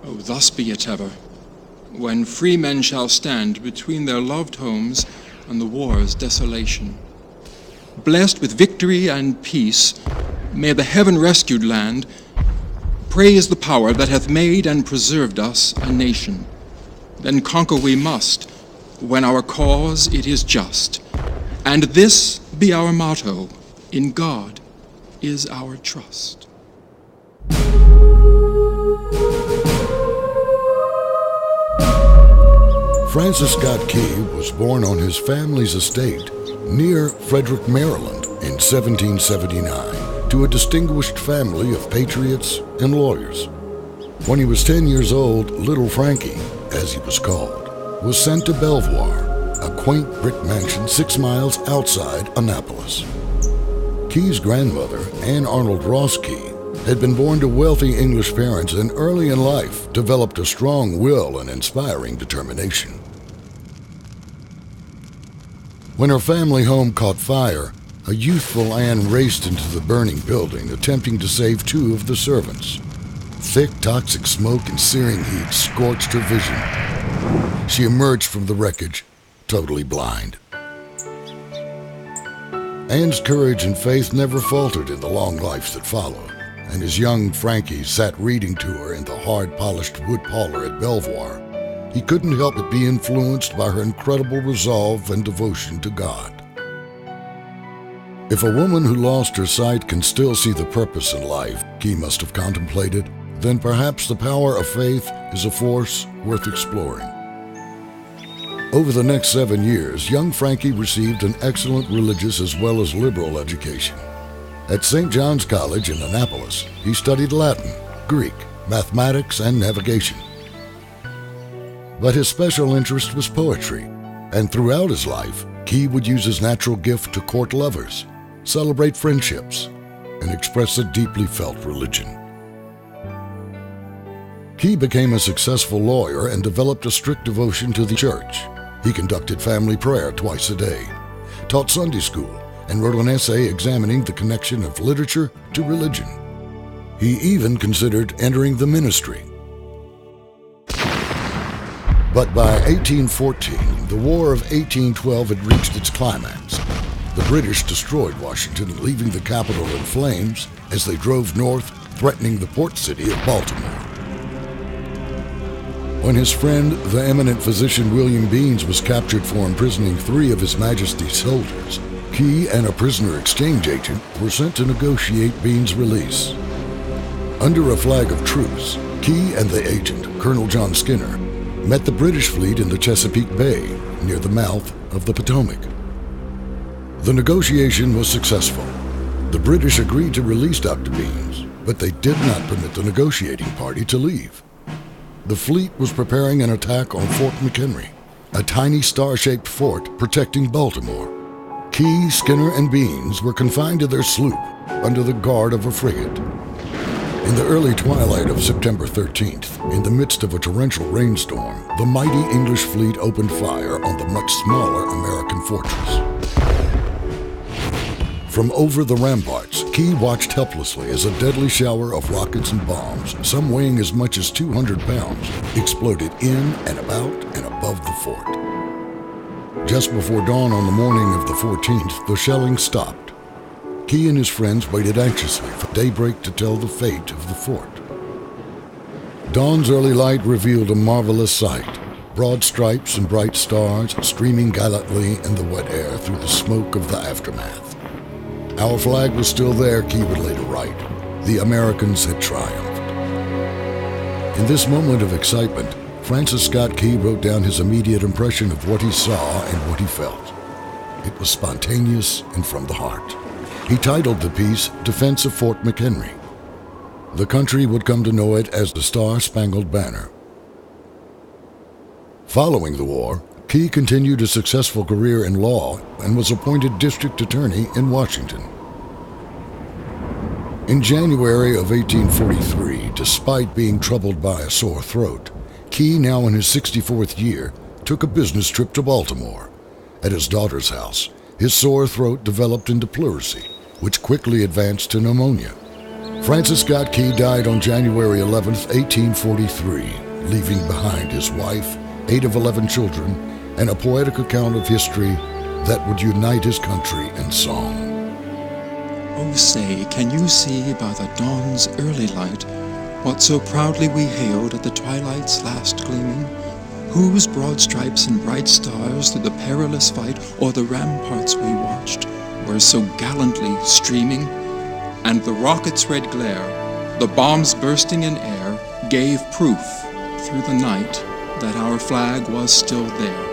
Oh, thus be it ever, when free men shall stand between their loved homes and the war's desolation. Blessed with victory and peace, may the heaven-rescued land praise the power that hath made and preserved us a nation. Then conquer we must, when our cause it is just. And this be our motto, in God is our trust. Francis Scott Key was born on his family's estate near Frederick, Maryland in 1779 to a distinguished family of patriots and lawyers. When he was 10 years old, little Frankie, as he was called, was sent to Belvoir, a quaint brick mansion 6 miles outside Annapolis. Key's grandmother, Anne Arnold Ross Key, had been born to wealthy English parents and early in life developed a strong will and inspiring determination. When her family home caught fire, a youthful Anne raced into the burning building, attempting to save 2 of the servants. Thick, toxic smoke and searing heat scorched her vision. She emerged from the wreckage, totally blind. Anne's courage and faith never faltered in the long life that followed, and as young Frankie sat reading to her in the hard-polished wood parlor at Belvoir, he couldn't help but be influenced by her incredible resolve and devotion to God. If a woman who lost her sight can still see the purpose in life, Key must have contemplated, then perhaps the power of faith is a force worth exploring. Over the next 7 years, young Frankie received an excellent religious as well as liberal education. At St. John's College in Annapolis, he studied Latin, Greek, mathematics, and navigation. But his special interest was poetry, and throughout his life, Key would use his natural gift to court lovers, celebrate friendships, and express a deeply felt religion. Key became a successful lawyer and developed a strict devotion to the church. He conducted family prayer twice a day, taught Sunday school, and wrote an essay examining the connection of literature to religion. He even considered entering the ministry. But by 1814, the War of 1812 had reached its climax. The British destroyed Washington, leaving the capital in flames as they drove north, threatening the port city of Baltimore. When his friend, the eminent physician William Beanes, was captured for imprisoning 3 of His Majesty's soldiers, Key and a prisoner exchange agent were sent to negotiate Beanes' release. Under a flag of truce, Key and the agent, Colonel John Skinner, met the British fleet in the Chesapeake Bay, near the mouth of the Potomac. The negotiation was successful. The British agreed to release Dr. Beanes, but they did not permit the negotiating party to leave. The fleet was preparing an attack on Fort McHenry, a tiny star-shaped fort protecting Baltimore. Key, Skinner, and Beanes were confined to their sloop under the guard of a frigate. In the early twilight of September 13th, in the midst of a torrential rainstorm, the mighty English fleet opened fire on the much smaller American fortress. From over the ramparts, Key watched helplessly as a deadly shower of rockets and bombs, some weighing as much as 200 pounds, exploded in and about and above the fort. Just before dawn on the morning of the 14th, the shelling stopped. Key and his friends waited anxiously for daybreak to tell the fate of the fort. Dawn's early light revealed a marvelous sight. Broad stripes and bright stars streaming gallantly in the wet air through the smoke of the aftermath. Our flag was still there, Key would later write. The Americans had triumphed. In this moment of excitement, Francis Scott Key wrote down his immediate impression of what he saw and what he felt. It was spontaneous and from the heart. He titled the piece, Defense of Fort McHenry. The country would come to know it as the Star-Spangled Banner. Following the war, Key continued a successful career in law and was appointed district attorney in Washington. In January of 1843, despite being troubled by a sore throat, Key, now in his 64th year, took a business trip to Baltimore. At his daughter's house, his sore throat developed into pleurisy, which quickly advanced to pneumonia. Francis Scott Key died on January 11, 1843, leaving behind his wife, 8 of 11 children, and a poetic account of history that would unite his country in song. Oh, say, can you see by the dawn's early light what so proudly we hailed at the twilight's last gleaming? Whose broad stripes and bright stars through the perilous fight o'er the ramparts we watched were so gallantly streaming? And the rocket's red glare, the bombs bursting in air, gave proof through the night that our flag was still there.